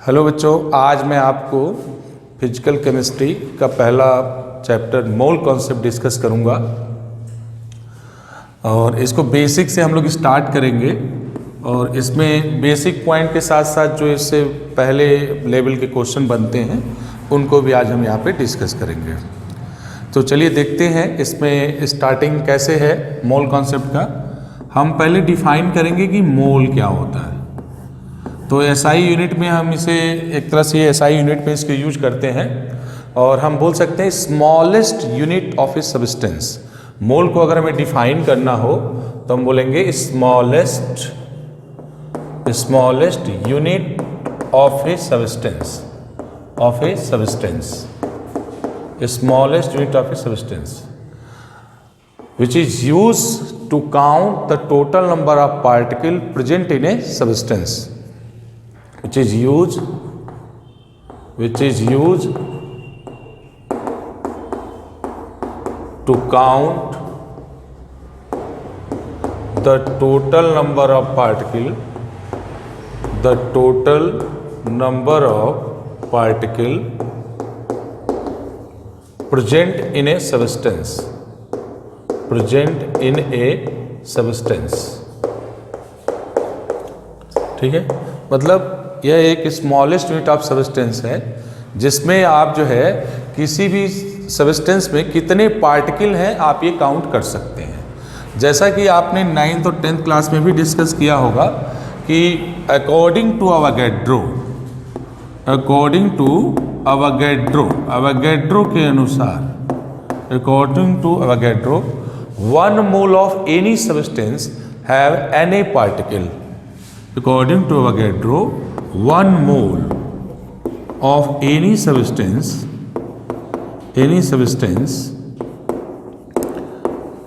Hello बच्चों, आज मैं आपको फिजिकल केमिस्ट्री का पहला चैप्टर मोल कॉन्सेप्ट डिस्कस करूंगा और इसको बेसिक से हम लोग स्टार्ट करेंगे और इसमें बेसिक पॉइंट के साथ साथ जो इससे पहले लेवल के क्वेश्चन बनते हैं उनको भी आज हम यहाँ पे डिस्कस करेंगे। तो चलिए देखते हैं इसमें स्टार्टिंग कैसे है मोल कॉन्सेप्ट का। हम पहले डिफाइन करेंगे कि मोल क्या होता है। तो एसआई यूनिट में हम इसे एक तरह से एसआई यूनिट में इसके यूज करते हैं और हम बोल सकते हैं smallest unit of a substance. Mole को अगर हमें डिफाइन करना हो तो हम बोलेंगे smallest unit of a substance, smallest unit of a substance which is used to count the total number of particles present in a substance, which is used to count the total number of particles present in a substance, ठीक है। मतलब यह एक smallest unit of substance है जिसमें आप जो है किसी भी सब्सटेंस में कितने पार्टिकल हैं आप ये काउंट कर सकते हैं। जैसा कि आपने 9th और 10th क्लास में भी डिस्कस किया होगा कि अकॉर्डिंग टू अवोगाड्रो के अनुसार, according to Avogadro 1 mole of any substance have Na particle. According to Avogadro, 1 mole of any substance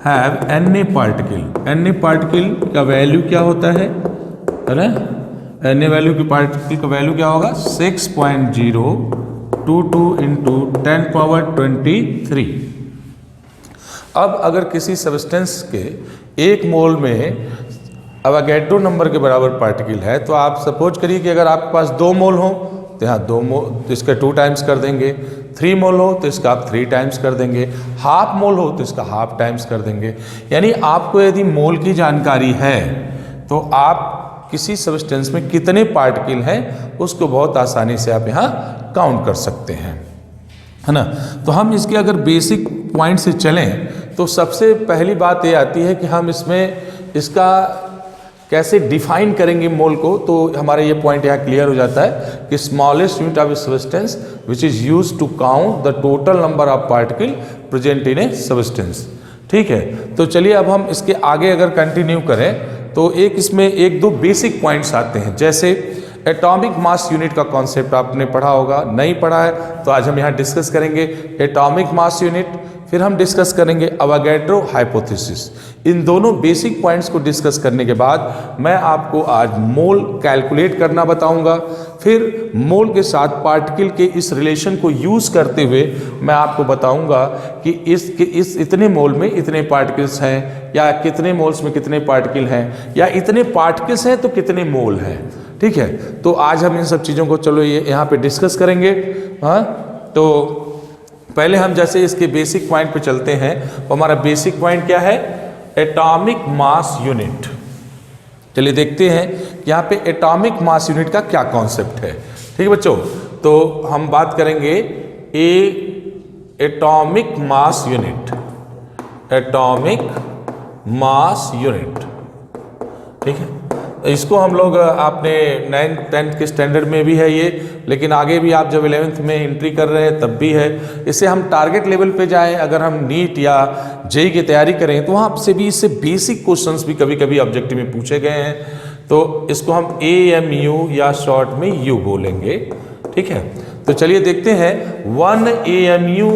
have Na particle. Na particle का वैल्यू क्या होता है ना? Na वैल्यू की पार्टिकल का वैल्यू क्या होगा? 6.022 into 10 power 23। अब अगर किसी सब्सटेंस के 1 मोल में अवोगाड्रो नंबर के बराबर पार्टिकल है तो आप सपोज करिए कि अगर आपके पास 2 मोल हो तो यहाँ 2 मोल तो इसका 2 टाइम्स कर देंगे, 3 मोल हो तो इसका आप 3 टाइम्स कर देंगे, हाफ मोल हो तो इसका हाफ टाइम्स कर देंगे। यानी आपको यदि मोल की जानकारी है तो आप किसी सब्सटेंस में कितने पार्टिकल हैं उसको बहुत आसानी से आप यहाँ काउंट कर सकते हैं, है ना। तो हम इसके अगर बेसिक पॉइंट से चलें तो सबसे पहली बात ये आती है कि हम इसका कैसे डिफाइन करेंगे मोल को। तो हमारा ये पॉइंट यहाँ क्लियर हो जाता है कि smallest unit of a substance which is used to count the total number of particle present in a substance. ठीक है, तो चलिए अब हम इसके आगे अगर कंटिन्यू करें तो इसमें 1-2 बेसिक पॉइंट्स आते हैं। जैसे एटॉमिक मास यूनिट का कॉन्सेप्ट आपने पढ़ा होगा, नहीं पढ़ा है तो आज हम यहाँ डिस्कस करेंगे एटॉमिक मास यूनिट, फिर हम डिस्कस करेंगे अवोगाड्रो हाइपोथेसिस। इन दोनों बेसिक पॉइंट्स को डिस्कस करने के बाद मैं आपको आज मोल कैलकुलेट करना बताऊंगा। फिर मोल के साथ पार्टिकल के इस रिलेशन को यूज करते हुए मैं आपको बताऊंगा कि इस इतने मोल में इतने पार्टिकल्स हैं या कितने मोल्स में कितने पार्टिकल हैं या इतने पार्टिकल्स हैं तो कितने मोल हैं। ठीक है, तो आज हम इन सब चीज़ों को चलो ये यहाँ पे डिस्कस करेंगे। हाँ, तो पहले हम जैसे इसके बेसिक पॉइंट पे चलते हैं। तो हमारा बेसिक पॉइंट क्या है? Atomic mass unit. चलिए देखते हैं यहाँ पे एटॉमिक मास यूनिट का क्या कॉन्सेप्ट है। ठीक है बच्चों, तो हम बात करेंगे एटॉमिक मास यूनिट। ठीक है, इसको हम लोग आपने 9th 10th के स्टैंडर्ड में भी है ये, लेकिन आगे भी आप जब 11th में एंट्री कर रहे हैं तब भी है। इससे हम टारगेट लेवल पे जाएं, अगर हम नीट या जेई की तैयारी करें तो वहाँ से भी इससे बेसिक क्वेश्चंस भी कभी कभी ऑब्जेक्टिव में पूछे गए हैं। तो इसको हम AMU या शॉर्ट में यू बोलेंगे। ठीक है, तो चलिए देखते हैं 1 AMU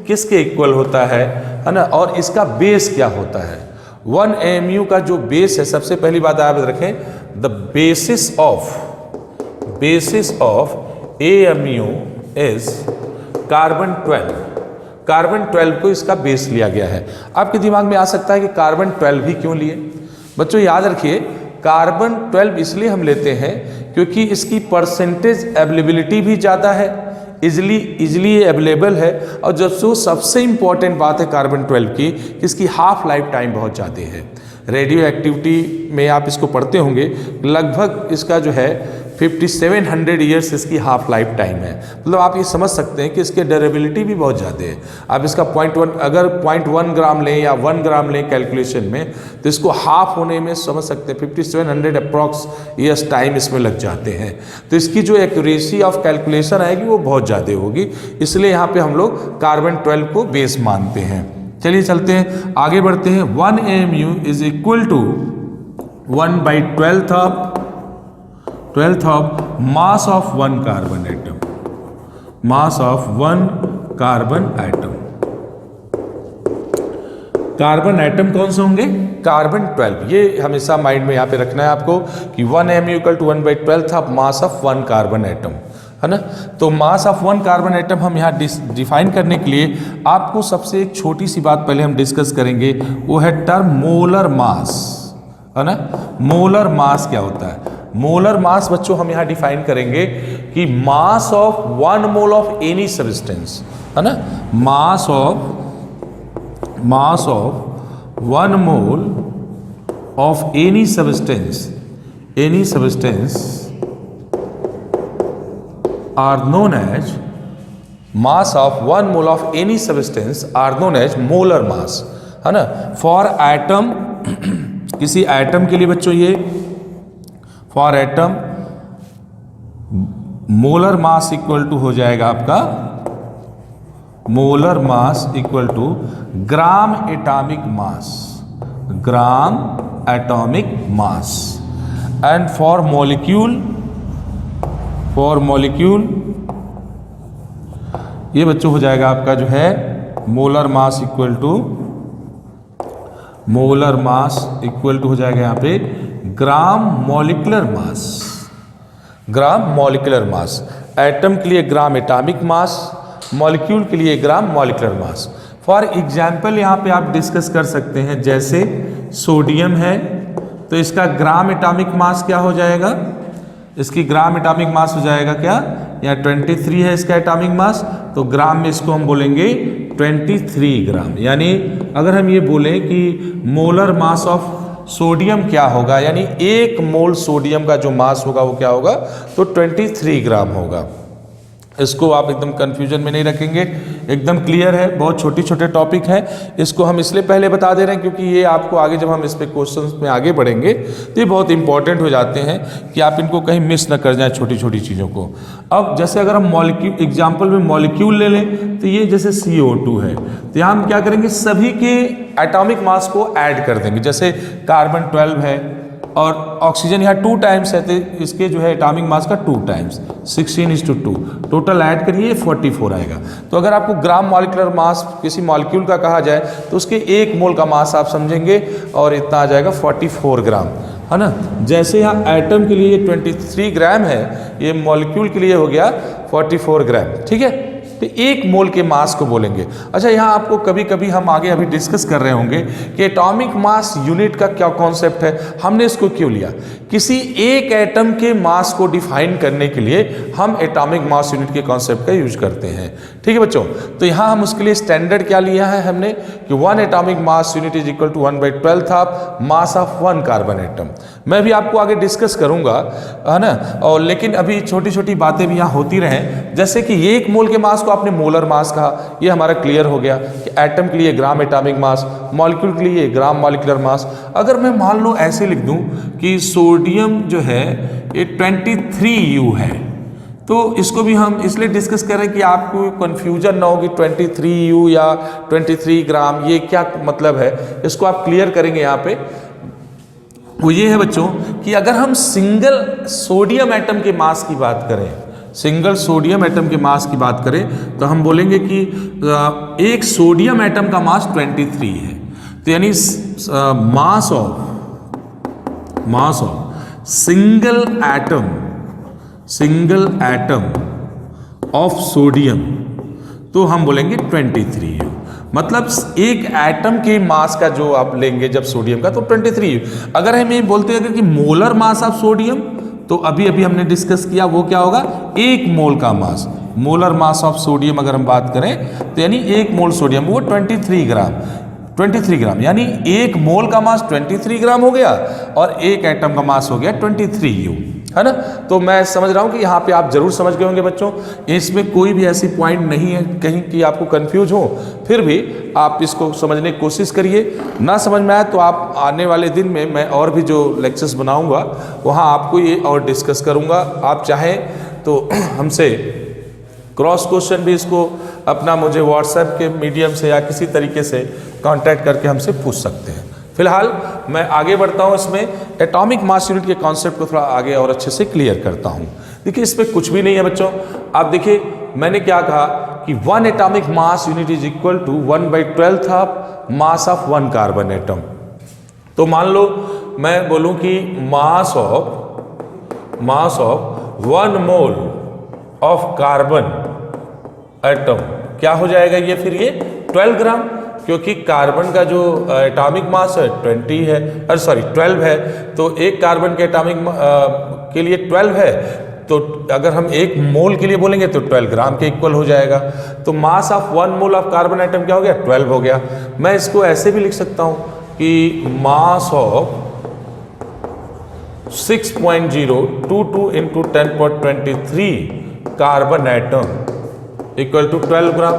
किसके इक्वल होता है ना, और इसका बेस क्या होता है। 1 AMU का जो बेस है, सबसे पहली बात आप रखें, the basis of AMU is carbon 12। Carbon 12 को इसका बेस लिया गया है। आपके दिमाग में आ सकता है कि कार्बन 12 ही क्यों लिए। बच्चों याद रखिए कार्बन 12 इसलिए हम लेते हैं क्योंकि इसकी परसेंटेज अवेलेबिलिटी भी ज़्यादा है, इजली अवेलेबल है, और जो सबसे इम्पॉर्टेंट बात है कार्बन 12 की कि इसकी हाफ लाइफ टाइम बहुत ज़्यादा है। रेडियो एक्टिविटी में आप इसको पढ़ते होंगे, लगभग इसका जो है 5700 ईयर्स इसकी हाफ लाइफ टाइम है। मतलब आप ये समझ सकते हैं कि इसकी ड्यूरेबिलिटी भी बहुत ज़्यादा है। आप इसका 0.1 ग्राम लें या 1 ग्राम लें कैलकुलेशन में, तो इसको हाफ होने में समझ सकते हैं 5700 अप्रॉक्स ईयर्स टाइम इसमें लग जाते हैं। तो इसकी जो एक्यूरेसी ऑफ कैलकुलेशन आएगी वो बहुत ज़्यादा होगी, इसलिए यहाँ पे हम लोग कार्बन 12 को बेस मानते हैं। चलिए चलते हैं, आगे बढ़ते हैं। 1 AMU is equal to 1/12th of mass of 1 carbon atom, mass of 1 carbon atom. Carbon atom कौन से होंगे? कार्बन 12। ये हमेशा माइंड में यहाँ पे रखना है आपको कि 1 AMU equal to 1/12th of mass of 1 carbon atom, है ना। तो मास ऑफ 1 कार्बन एटम हम यहाँ डिफाइन करने के लिए आपको सबसे एक छोटी सी बात पहले हम डिस्कस करेंगे, वो है टर्म मोलर मास, है ना। मोलर मास क्या होता है? मोलर मास बच्चों हम यहाँ डिफाइन करेंगे कि mass of 1 mole of any substance, है ना। मास of 1 mole of any substance are known as mass of 1 mole of any substance are known as molar mass, है ना। फॉर एटम, किसी एटम के लिए बच्चों ये for atom molar mass equal to हो जाएगा आपका, molar mass equal to gram atomic mass, gram atomic mass. And for molecule ये बच्चों हो जाएगा आपका जो है मोलर मास इक्वल टू हो जाएगा यहाँ पे gram molecular mass, gram molecular mass. Atom के लिए ग्राम एटॉमिक मास, मॉलिक्यूल के लिए gram molecular mass. For example यहाँ पे आप डिस्कस कर सकते हैं, जैसे सोडियम है तो इसका ग्राम एटॉमिक मास क्या हो जाएगा? इसकी ग्राम एटॉमिक मास हो जाएगा क्या? यहाँ 23 है इसका एटॉमिक मास, तो ग्राम में इसको हम बोलेंगे 23 ग्राम। यानी अगर हम ये बोलें कि मोलर मास ऑफ सोडियम क्या होगा, यानी 1 मोल सोडियम का जो मास होगा वो क्या होगा? तो 23 ग्राम होगा। इसको आप एकदम कंफ्यूजन में नहीं रखेंगे, एकदम क्लियर है, बहुत छोटे छोटे टॉपिक है। इसको हम इसलिए पहले बता दे रहे हैं क्योंकि ये आपको आगे जब हम इस पे क्वेश्चंस में आगे बढ़ेंगे तो ये बहुत इंपॉर्टेंट हो जाते हैं कि आप इनको कहीं मिस न कर जाएं छोटी छोटी चीज़ों को। अब जैसे अगर हम मॉलिक्यूल एग्जाम्पल में मॉलिक्यूल ले लें तो ये जैसे CO2 है, तो यहाँ हम क्या करेंगे? सभी के एटॉमिक मास को ऐड कर देंगे। जैसे कार्बन 12 है और ऑक्सीजन यहाँ 2 टाइम्स है, तो इसके जो है एटॉमिक मास का 2 टाइम्स 16:2 टोटल ऐड करिए 44 आएगा। तो अगर आपको ग्राम मॉलिक्यूलर मास किसी मॉलिक्यूल का कहा जाए तो उसके 1 मोल का मास आप समझेंगे और इतना आ जाएगा 44 ग्राम, है ना। जैसे यहाँ एटम के लिए 23 ग्राम है, ये मॉलिक्यूल के लिए हो गया 44 ग्राम, ठीक है। तो 1 मोल के मास को बोलेंगे। अच्छा, यहाँ आपको कभी कभी हम आगे अभी डिस्कस कर रहे होंगे कि एटॉमिक मास यूनिट का क्या कॉन्सेप्ट है, हमने इसको क्यों लिया? किसी एक एटम के मास को डिफाइन करने के लिए हम एटॉमिक मास यूनिट के कॉन्सेप्ट का यूज करते हैं, ठीक है बच्चों। तो यहाँ हम उसके लिए स्टैंडर्ड क्या लिया है हमने कि 1 atomic mass unit is equal to 1/12th of mass of 1 carbon atom. मैं भी आपको आगे डिस्कस करूंगा, है ना। और लेकिन अभी छोटी छोटी बातें भी यहाँ होती रहें, जैसे कि 1 मोल के मास को आपने मोलर मास कहा, ये हमारा क्लियर हो गया कि एटम के लिए ग्राम एटॉमिक मास, मॉलिक्यूल के लिए ग्राम मॉलिक्यूलर मास। अगर मैं मान लो ऐसे लिख दूं कि सोडियम जो है ये 23U है, तो इसको भी हम इसलिए डिस्कस कर रहे हैं कि आपको कंफ्यूजन ना हो कि 23U या 23 ग्राम ये क्या मतलब है, इसको आप क्लियर करेंगे। यहाँ पे वो ये है बच्चों कि अगर हम सिंगल सोडियम एटम के मास की बात करें, सिंगल सोडियम एटम के मास की बात करें तो हम बोलेंगे कि एक सोडियम एटम का मास 23 है। तो यानी mass of single atom of sodium तो हम बोलेंगे 23U। मतलब एक एटम के मास का जो आप लेंगे जब सोडियम का तो 23। अगर हम ये बोलते हैं कि मोलर मास ऑफ सोडियम, तो अभी अभी हमने डिस्कस किया वो क्या होगा, एक मोल का मास। मोलर मास ऑफ सोडियम अगर हम बात करें तो यानी एक मोल सोडियम वो 23 ग्राम, 23 ग्राम, यानी एक मोल का मास 23 ग्राम हो गया और एक एटम का मास हो गया 23 U, है ना। तो मैं समझ रहा हूँ कि यहाँ पे आप जरूर समझ गए होंगे बच्चों, इसमें कोई भी ऐसी पॉइंट नहीं है कहीं कि आपको कंफ्यूज हो। फिर भी आप इसको समझने की कोशिश करिए, ना समझ में आए तो आप आने वाले दिन में मैं और भी जो लेक्चर्स बनाऊंगा वहाँ आपको ये और डिस्कस करूँगा। आप चाहें तो हमसे क्रॉस क्वेश्चन भी इसको अपना मुझे व्हाट्सएप के मीडियम से या किसी तरीके से कांटेक्ट करके हमसे पूछ सकते हैं। फिलहाल मैं आगे बढ़ता हूं, इसमें एटॉमिक मास यूनिट के कॉन्सेप्ट को थोड़ा आगे और अच्छे से क्लियर करता हूं। देखिए इसमें कुछ भी नहीं है बच्चों, आप देखिए मैंने क्या कहा कि 1 atomic mass unit is equal to 1/12 of mass of 1 carbon atom. तो मान लो मैं बोलूं कि mass of 1 mole of carbon atom क्या हो जाएगा, ये फिर ये 12 ग्राम, क्योंकि कार्बन का जो एटॉमिक मास है 12 है, तो एक कार्बन के एटॉमिक के लिए 12 है, तो अगर हम एक मोल के लिए बोलेंगे तो 12 ग्राम के इक्वल हो जाएगा। तो मास of 1 mole of carbon atom क्या हो गया, 12 हो गया। मैं इसको ऐसे भी लिख सकता हूं कि mass of 6.022 into 10⁻23 carbon atom equal to 12 gram,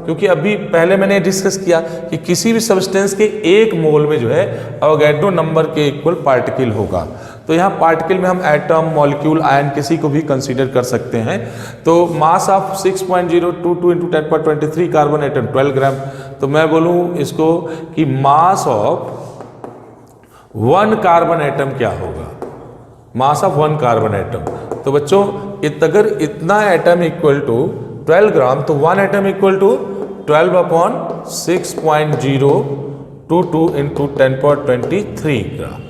क्योंकि अभी पहले मैंने डिस्कस किया कि किसी भी सब्सटेंस के एक मोल में जो है अवोगाड्रो नंबर के इक्वल पार्टिकल होगा। तो यहाँ पार्टिकल में हम एटम, मॉलिक्यूल, आयन किसी को भी कंसीडर कर सकते हैं। तो मास ऑफ 6.022 इंटू 10⁻23 कार्बन एटम 12 ग्राम। तो मैं बोलूँ इसको कि मास ऑफ 1 कार्बन एटम क्या होगा, मास ऑफ 1 कार्बन एटम। तो बच्चों अगर इतना एटम इक्वल टू 12 ग्राम तो 1 एटम इक्वल टू 12/6.022 इंटू 10⁻23 ग्राम।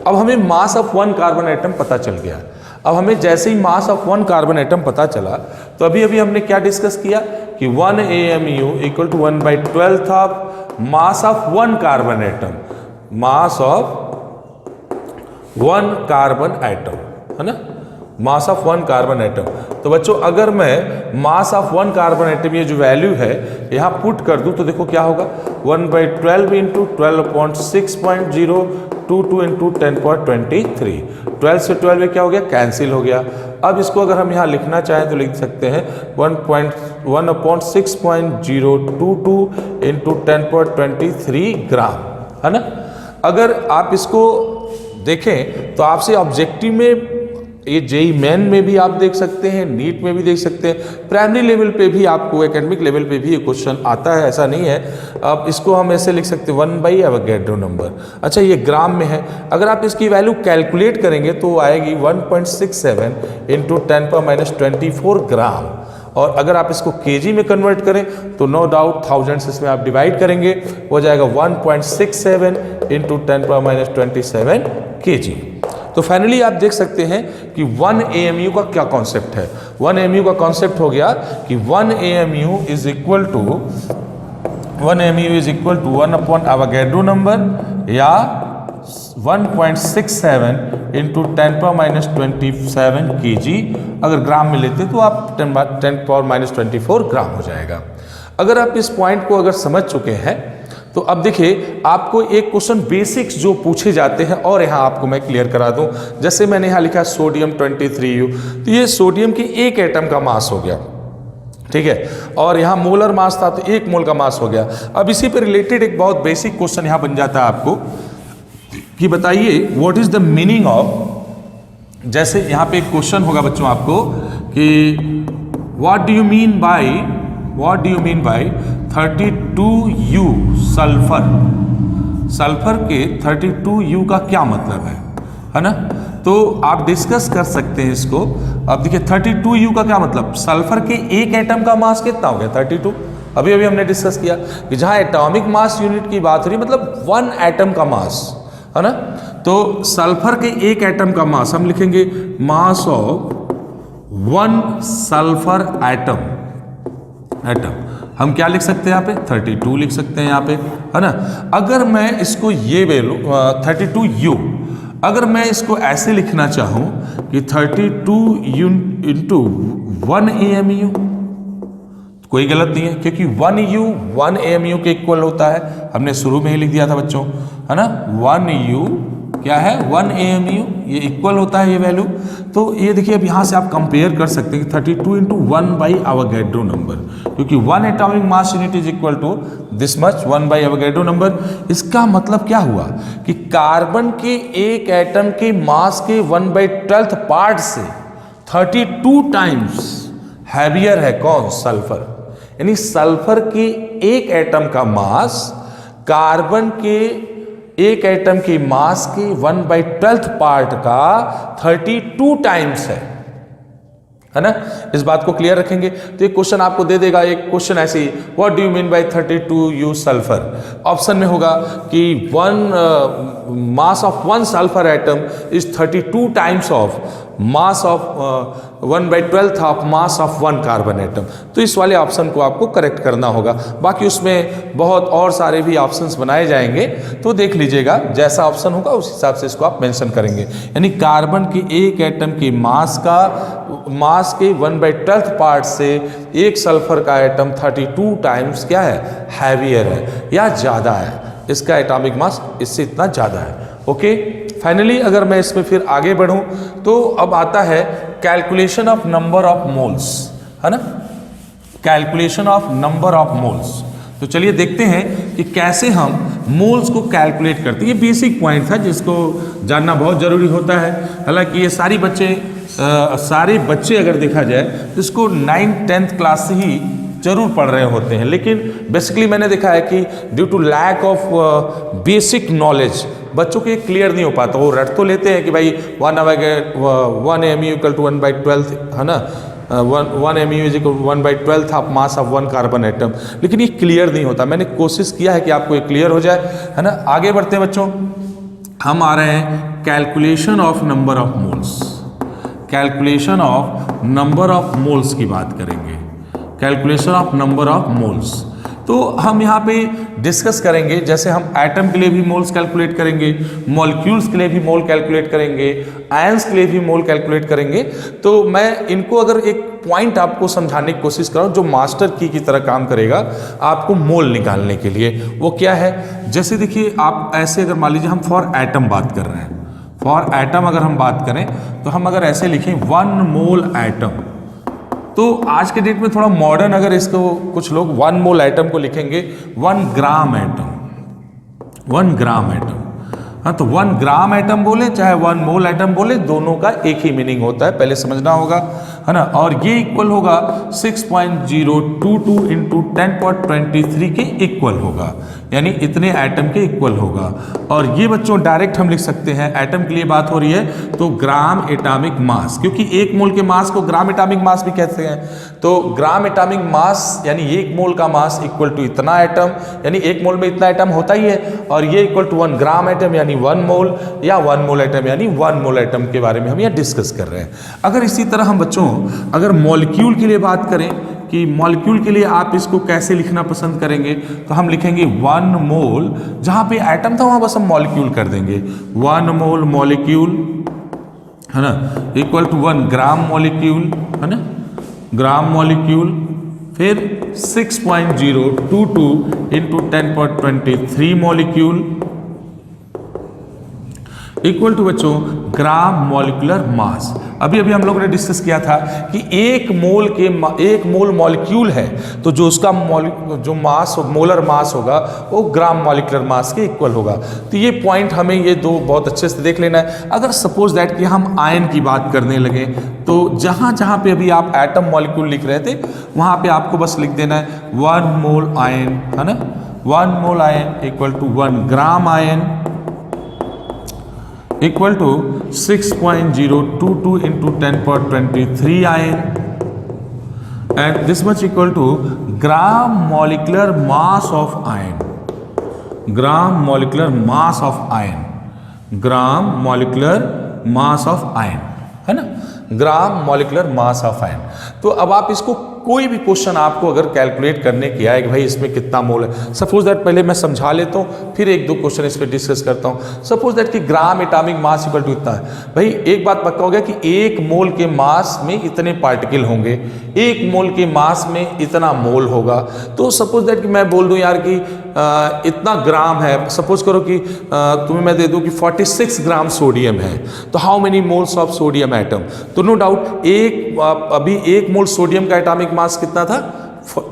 अब हमें मास ऑफ 1 कार्बन एटम पता चल गया। अब हमें जैसे ही मास ऑफ 1 कार्बन एटम पता चला तो अभी अभी हमने क्या डिस्कस किया कि 1 AMU equal to 1/12 of mass of 1 carbon atom, mass of 1 carbon atom, है ना, मास ऑफ 1 कार्बन एटम। तो बच्चों अगर मैं मास ऑफ 1 कार्बन एटम ये जो वैल्यू है यहाँ पुट कर दूं तो देखो क्या होगा, 1/12 इंटू 12/6.022 इंटू 10⁻23। 12 से 12 में क्या हो गया, कैंसिल हो गया। अब इसको अगर हम यहाँ लिखना चाहें तो लिख सकते हैं 1/6.022 इंटू 10⁻23 ग्राम, है ना। अगर आप इसको देखें तो आपसे ऑब्जेक्टिव में ये जेई मेन में भी आप देख सकते हैं, नीट में भी देख सकते हैं, प्राइमरी लेवल पे भी आपको एकेडमिक लेवल पे भी ये क्वेश्चन आता है, ऐसा नहीं है। अब इसको हम ऐसे लिख सकते हैं 1/एवोगाड्रो नंबर। अच्छा ये ग्राम में है, अगर आप इसकी वैल्यू कैलकुलेट करेंगे तो आएगी 1.67 इंटू 10⁻24 ग्राम। और अगर आप इसको केजी में कन्वर्ट करें तो नो डाउट थाउजेंड्स इसमें आप डिवाइड करेंगे, हो जाएगा 1.67 इंटू 10⁻27 केजी। तो फाइनली आप देख सकते हैं कि 1 AMU का क्या कॉन्सेप्ट है। 1 AMU का कॉन्सेप्ट हो गया कि 1 AMU is equal to Avogadro number या 1.67 इंटू 10⁻27 केजी। अगर ग्राम में लेते तो आप 10⁻24 ग्राम हो जाएगा। अगर आप इस पॉइंट को अगर समझ चुके हैं तो अब देखिए आपको एक क्वेश्चन बेसिक्स जो पूछे जाते हैं और यहाँ आपको मैं क्लियर करा दूं। जैसे मैंने यहाँ लिखा सोडियम 23U, तो ये सोडियम की एक एटम का मास हो गया, ठीक है, और यहाँ मोलर मास था तो 1 मोल का मास हो गया। अब इसी पे रिलेटेड एक बहुत बेसिक क्वेश्चन यहाँ बन जाता है आपको कि बताइए what is the meaning of, जैसे यहाँ पे एक क्वेश्चन होगा बच्चों आपको कि what do you mean by 32U sulphur. Sulphur के 32U का क्या मतलब है ना। तो आप डिस्कस कर सकते हैं इसको। अब देखिए 32U का क्या मतलब, सल्फर के एक एटम का मास कितना हो गया 32। अभी हमने डिस्कस किया कि जहां एटॉमिक मास यूनिट की बात हो रही मतलब 1 एटम का मास, है ना। तो सल्फर के एक एटम का मास हम लिखेंगे मास ऑफ 1 सल्फर एटम। हम क्या लिख सकते हैं यहाँ पे 32 लिख सकते हैं यहाँ पे, है ना। अगर मैं इसको ये वैल्यू 32u, अगर मैं इसको ऐसे लिखना चाहूँ कि 32 इंटू 1 AMU, कोई गलत नहीं है, क्योंकि 1U 1 AMU के इक्वल होता है। हमने शुरू में ही लिख दिया था बच्चों, है ना। 1U क्या है 1 AMU, ये इक्वल होता है ये वैल्यू। तो ये देखिए अब यहाँ से आप कंपेयर कर सकते हैं कि 32 इंटू 1 बाई अवोगैड्रो नंबर, क्योंकि 1 atomic mass unit is equal to this much 1 by Avogadro number. इसका मतलब क्या हुआ कि कार्बन के एक एटम के मास के 1/12 पार्ट से 32 टाइम्स हैवियर है कौन, सल्फर। यानी सल्फर के एक एटम का मास कार्बन के एक एटम की मास के 1/12 पार्ट का 32 टाइम्स है ना। इस बात को क्लियर रखेंगे तो एक क्वेश्चन आपको दे देगा, एक क्वेश्चन ऐसे ही, what do you mean by 32U sulphur. Option में होगा कि mass of 1 sulphur atom is 32 times of mass of 1/12 of mass of 1 carbon atom. तो इस वाले ऑप्शन को आपको करेक्ट करना होगा। बाकी उसमें बहुत और सारे भी ऑप्शंस बनाए जाएंगे, तो देख लीजिएगा, जैसा ऑप्शन होगा उस हिसाब से इसको आप मेंशन करेंगे। यानी कार्बन के एक एटम के मास के 1/12 पार्ट से एक सल्फर का एटम 32 टाइम्स क्या है, हैवियर है या ज़्यादा है, इसका एटॉमिक मास इससे इतना ज़्यादा है। ओके, फाइनली अगर मैं इसमें फिर आगे बढ़ूं तो अब आता है calculation of number of moles, है ना। Calculation of number of moles. तो चलिए देखते हैं कि कैसे हम मोल्स को कैलकुलेट करते हैं। ये बेसिक पॉइंट था जिसको जानना बहुत ज़रूरी होता है। हालांकि ये सारे बच्चे अगर देखा जाए तो इसको 9th 10th क्लास से ही जरूर पढ़ रहे होते हैं, लेकिन बेसिकली मैंने देखा है कि due to lack of basic knowledge बच्चों के क्लियर नहीं हो पाता। वो रट तो लेते हैं कि भाई 1 AMU इक्वल टू 1/12, है ना, 1 AMU is equal 1/12 of mass of 1 carbon atom, लेकिन ये क्लियर नहीं होता। मैंने कोशिश किया है कि आपको ये क्लियर हो जाए, है ना। आगे बढ़ते हैं बच्चों, हम आ रहे हैं calculation of number of moles. Calculation of number of moles की बात करेंगे, calculation of number of moles. तो हम यहाँ पे डिस्कस करेंगे, जैसे हम एटम के लिए भी मोल्स कैलकुलेट करेंगे, मॉलिक्यूल्स के लिए भी मोल कैलकुलेट करेंगे, आयंस के लिए भी मोल कैलकुलेट करेंगे। तो मैं इनको अगर एक पॉइंट आपको समझाने की कोशिश कर रहा हूँ जो मास्टर की तरह काम करेगा आपको मोल निकालने के लिए। वो क्या है, जैसे देखिए आप ऐसे अगर मान लीजिए हम फॉर एटम बात कर रहे हैं, फॉर एटम अगर हम बात करें तो हम अगर ऐसे लिखें 1 मोल एटम, तो आज के डेट में थोड़ा मॉडर्न अगर इसको कुछ लोग 1 मोल एटम को लिखेंगे 1 ग्राम एटम, 1 ग्राम एटम। हाँ, तो 1 ग्राम एटम बोले चाहे 1 मोल एटम बोले, दोनों का एक ही मीनिंग होता है, पहले समझना होगा, है ना। और ये इक्वल होगा 6.022 इंटू 10.23 के इक्वल होगा, यानी इतने एटम के इक्वल होगा। और ये बच्चों डायरेक्ट हम लिख सकते हैं, एटम के लिए बात हो रही है तो ग्राम एटॉमिक मास, क्योंकि एक मोल के मास को ग्राम एटॉमिक मास भी कहते हैं। तो ग्राम एटॉमिक मास यानी एक मोल का मास इक्वल टू इतना एटम, यानी एक मोल में इतना एटम होता ही है, और ये इक्वल टू 1 ग्राम एटम यानी 1 मोल, या 1 मोल एटम यानी 1 मोल एटम के बारे में हम यहाँ डिस्कस कर रहे हैं। अगर इसी तरह हम बच्चों अगर मॉलिक्यूल के लिए बात करें कि मॉलिक्यूल के लिए आप इसको कैसे लिखना पसंद करेंगे, तो हम लिखेंगे 1 मोल, जहां पे एटम था वहां बस हम मॉलिक्यूल कर देंगे, 1 मोल मॉलिक्यूल, है ना, इक्वल टू 1 ग्राम मॉलिक्यूल, है ना, ग्राम मॉलिक्यूल, फिर 6.022 इंटू 10.23 मॉलिक्यूल इक्वल टू बच्चों ग्राम मॉलिक्यूलर मास। अभी हम लोगों ने डिस्कस किया था कि एक मोल मॉलिक्यूल है तो जो उसका जो मास मोलर मास होगा वो ग्राम मॉलिक्यूलर मास के इक्वल होगा। तो ये पॉइंट हमें ये दो बहुत अच्छे से देख लेना है। अगर सपोज दैट कि हम आयन की बात करने लगे तो जहाँ जहाँ पे अभी आप एटम मॉलिक्यूल लिख रहे थे वहाँ पे आपको बस लिख देना है 1 मोल आयन, है ना, 1 mole ion equal to 1 gram ion equal to 6.022 into 10.23 ion, and this much equal to gram molecular mass of ion, gram molecular mass of ion, gram molecular mass of ion, है ना, gram molecular mass of ion. तो अब आप इसको कोई भी question आपको अगर कैलकुलेट करने की आए कि भाई इसमें कितना मोल है, सपोज दैट पहले मैं समझा लेता हूँ फिर एक दो क्वेश्चन इस पर डिस्कस करता हूँ। सपोज दैट कि gram atomic mass equal to इतना है, भाई एक बात पक्का हो गया कि एक मोल के मास में इतने पार्टिकल होंगे, एक मोल के मास में इतना मोल होगा। तो सपोज दैट कि मैं बोल दूं यार कि इतना ग्राम है, सपोज करो कि तुम्हें मैं दे दूं कि 46 ग्राम सोडियम है, तो how many moles of sodium atom. तो नो डाउट अभी एक मोल सोडियम का एटॉमिक मास कितना था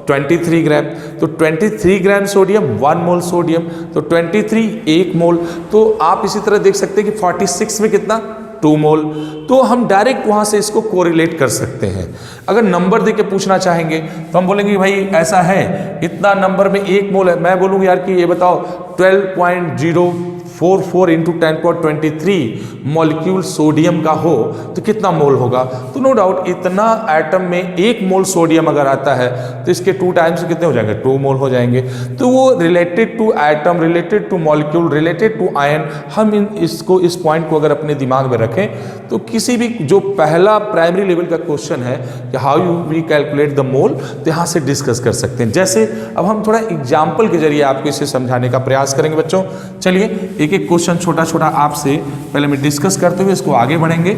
23 ग्राम, तो 23 ग्राम सोडियम 1 मोल सोडियम, तो 23 1 मोल। तो आप इसी तरह देख सकते हैं कि 46 में कितना 2 मोल। तो हम डायरेक्ट वहां से इसको कोरिलेट कर सकते हैं। अगर नंबर देके पूछना चाहेंगे तो हम बोलेंगे भाई ऐसा है, इतना नंबर में 1 मोल है, मैं बोलूँगा यार कि ये बताओ 12.044 इंटू 10⁻23 मॉलिक्यूल सोडियम का हो तो कितना मोल होगा। तो नो डाउट इतना एटम में 1 मोल सोडियम अगर आता है तो इसके 2 टाइम्स कितने हो जाएंगे 2 मोल हो जाएंगे। तो वो related to atom, related to molecule, related to ion, हम इस पॉइंट को अगर अपने दिमाग में रखें तो किसी भी जो पहला प्राइमरी लेवल का क्वेश्चन है कि how you we calculate the mole, तो यहाँ से डिस्कस कर सकते हैं। जैसे अब हम थोड़ा एग्जाम्पल के जरिए आपको इसे समझाने का प्रयास करेंगे बच्चों। चलिए एक एक क्वेश्चन छोटा छोटा आपसे पहले मैं डिस्कस करते हुए इसको आगे बढ़ेंगे।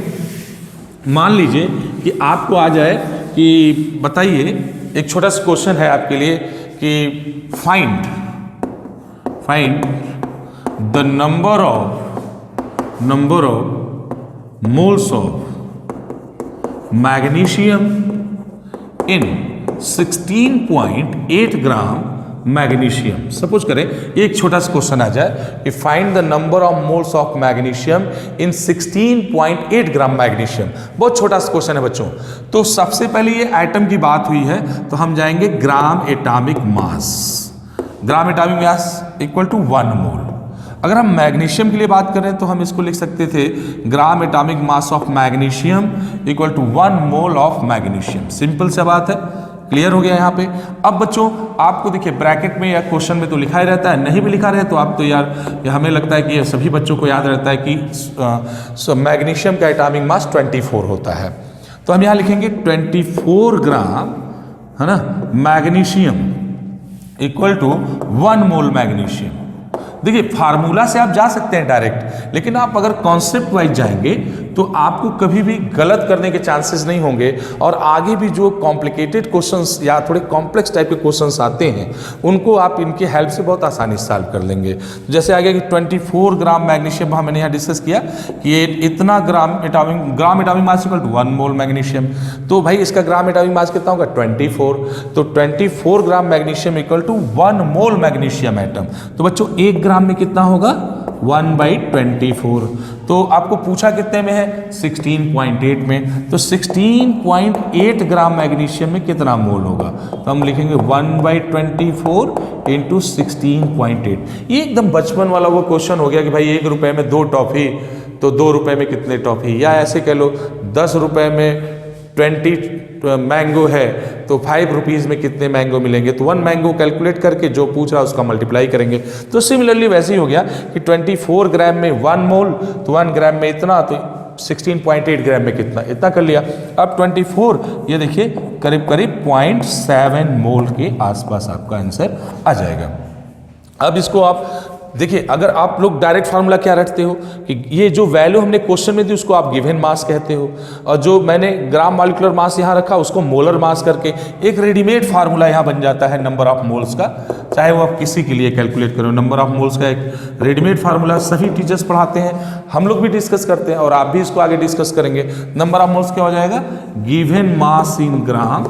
मान लीजिए कि आपको आ जाए कि बताइए, एक छोटा सा क्वेश्चन है आपके लिए कि find the number of moles of magnesium in 16.8 gram magnesium. Suppose करें एक छोटा सा क्वेश्चन आ जाए कि find the number of moles of magnesium in 16.8 gram magnesium. बहुत छोटा सा क्वेश्चन है बच्चों। तो सबसे पहले ये एटम की बात हुई है तो हम जाएंगे gram atomic mass. Gram atomic mass equal to 1 mole. अगर हम मैग्नीशियम के लिए बात करें तो हम इसको लिख सकते थे gram atomic mass of magnesium equal to 1 mole of magnesium. Simple सा बात है, क्लियर हो गया यहाँ पे। अब बच्चों आपको देखिए ब्रैकेट में या क्वेश्चन में तो लिखा ही रहता है, नहीं भी लिखा रहे तो आप तो यार हमें लगता है कि ये सभी बच्चों को याद रहता है कि मैग्नीशियम का एटॉमिक मास 24 होता है। तो हम यहाँ लिखेंगे 24 ग्राम, है ना, magnesium equal to 1 mole magnesium. देखिए फार्मूला से आप जा सकते हैं डायरेक्ट, लेकिन आप अगर कॉन्सेप्ट वाइज जाएंगे तो आपको कभी भी गलत करने के चांसेस नहीं होंगे। और आगे भी जो कॉम्प्लिकेटेड क्वेश्चंस या थोड़े कॉम्प्लेक्स टाइप के क्वेश्चंस आते हैं उनको आप इनकी हेल्प से बहुत आसानी से सॉल्व कर लेंगे। जैसे आगे कि 24 ग्राम मैग्नीशियम हमने यहाँ डिस्कस किया कि ये इतना gram atomic mass equal to 1 mole magnesium. तो भाई इसका ग्राम एटॉमिक मास कितना होगा 24। तो 24 gram magnesium equal to 1 mole magnesium atom. तो बच्चों 1 ग्राम में कितना होगा 1/24। तो आपको पूछा कितने में है 16.8 में। तो 16.8 ग्राम मैग्नीशियम में कितना मोल होगा, तो हम लिखेंगे 1/24 इंटू 16.8। ये एकदम बचपन वाला वो क्वेश्चन हो गया कि भाई 1 रुपए में 2 टॉफी, तो 2 रुपए में कितने टॉफी, या ऐसे कह लो 10 रुपए में 20 मैंगो है तो 5 रुपीज़ में कितने मैंगो मिलेंगे। तो 1 मैंगो कैलकुलेट करके जो पूछ रहा है उसका मल्टीप्लाई करेंगे। तो सिमिलरली वैसे ही हो गया कि 24 ग्राम में 1 मोल, तो 1 ग्राम में इतना, तो 16.8 ग्राम में कितना, इतना कर लिया। अब 24 ये देखिए करीब करीब 0.7 मोल के आसपास आपका आंसर आ जाएगा। अब इसको आप देखिए, अगर आप लोग डायरेक्ट फार्मूला क्या रखते हो कि ये जो वैल्यू हमने क्वेश्चन में दी उसको आप गिवन मास कहते हो, और जो मैंने ग्राम मॉलिक्यूलर मास यहाँ रखा उसको मोलर मास करके एक रेडीमेड फार्मूला यहाँ बन जाता है नंबर ऑफ मोल्स का। चाहे वो आप किसी के लिए कैलकुलेट करो, नंबर ऑफ मोल्स का एक रेडीमेड फार्मूला सभी टीचर्स पढ़ाते हैं, हम लोग भी डिस्कस करते हैं और आप भी इसको आगे डिस्कस करेंगे। नंबर ऑफ मोल्स क्या हो जाएगा, गिवन मास इन ग्राम,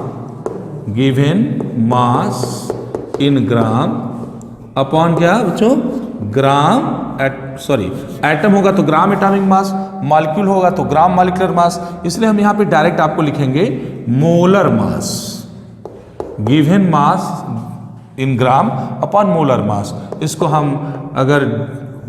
गिवन मास इन ग्राम अपॉन क्या बच्चों, ग्राम एटम होगा तो ग्राम एटॉमिक मास, मॉलिक्यूल होगा तो ग्राम मॉलिक्यूलर मास। इसलिए हम यहां पे डायरेक्ट आपको लिखेंगे मोलर मास, गिवन मास इन ग्राम अपॉन मोलर मास। इसको हम अगर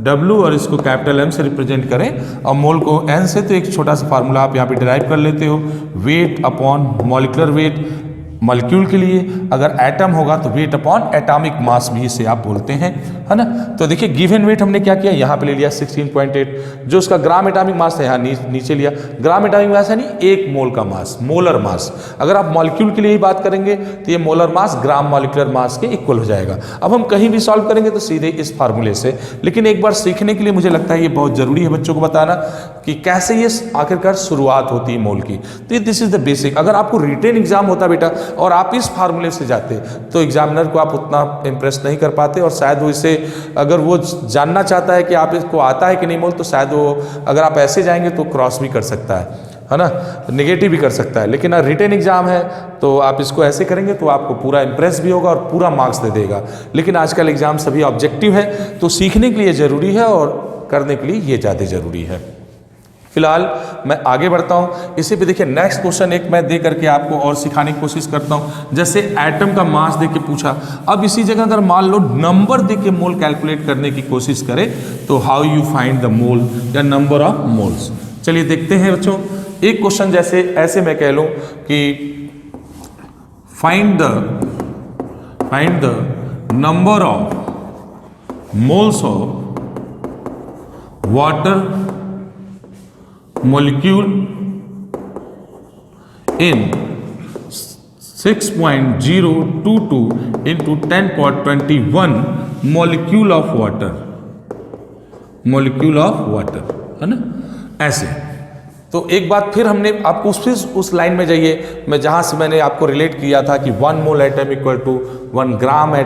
W और इसको कैपिटल M से रिप्रेजेंट करें और मोल को N से, तो एक छोटा सा फार्मूला आप यहाँ पे डिराइव कर लेते हो, weight upon molecular weight. Molecule के लिए, अगर एटम होगा तो वेट अपॉन एटॉमिक मास भी इसे आप बोलते हैं, है ना। तो देखिए गिवन वेट हमने क्या किया, यहाँ पे ले लिया 16.8, जो उसका ग्राम एटॉमिक मास है यहाँ नीचे लिया। ग्राम एटॉमिक मास यानी 1 मोल का मास, मोलर मास। अगर आप मॉलिक्यूल के लिए ही बात करेंगे तो ये molar mass gram molecular mass के इक्वल हो जाएगा। अब हम कहीं भी सॉल्व करेंगे तो सीधे इस फार्मूले से, लेकिन एक बार सीखने के लिए मुझे लगता है ये बहुत जरूरी है बच्चों को बताना कि कैसे ये आखिरकार शुरुआत होती है मोल की। तो दिस इज द बेसिक। अगर आपको रिटेन एग्जाम होता बेटा और आप इस फार्मूले से जाते तो एग्जामिनर को आप उतना इंप्रेस नहीं कर पाते, और शायद वो इसे, अगर वो जानना चाहता है कि आप इसको आता है कि नहीं मोल, तो शायद वो, अगर आप ऐसे जाएंगे तो क्रॉस भी कर सकता है ना, नेगेटिव भी कर सकता है। लेकिन रिटेन एग्जाम है तो आप इसको ऐसे करेंगे तो आपको पूरा इंप्रेस भी होगा और पूरा मार्क्स दे देगा। लेकिन आजकल एग्जाम सभी ऑब्जेक्टिव है, तो सीखने के लिए जरूरी है और करने के लिए ये ज़्यादा जरूरी है। फिलहाल मैं आगे बढ़ता हूँ। इसी पे देखिए नेक्स्ट क्वेश्चन एक मैं दे करके आपको और सिखाने की कोशिश करता हूँ। जैसे एटम का मास दे के पूछा, अब इसी जगह अगर मान लो नंबर दे के मोल कैलकुलेट करने की कोशिश करें तो how you find the mole या नंबर ऑफ मोल्स। चलिए देखते हैं बच्चों। एक क्वेश्चन जैसे ऐसे मैं कह लूँ कि find the number of moles of water molecule in 6.022 into 10^21 molecule of water, है ना। ऐसे तो एक बात फिर हमने आपको उस लाइन में जाइए, मैं जहां से मैंने आपको रिलेट किया था कि 1 mole atom equal to 1 gram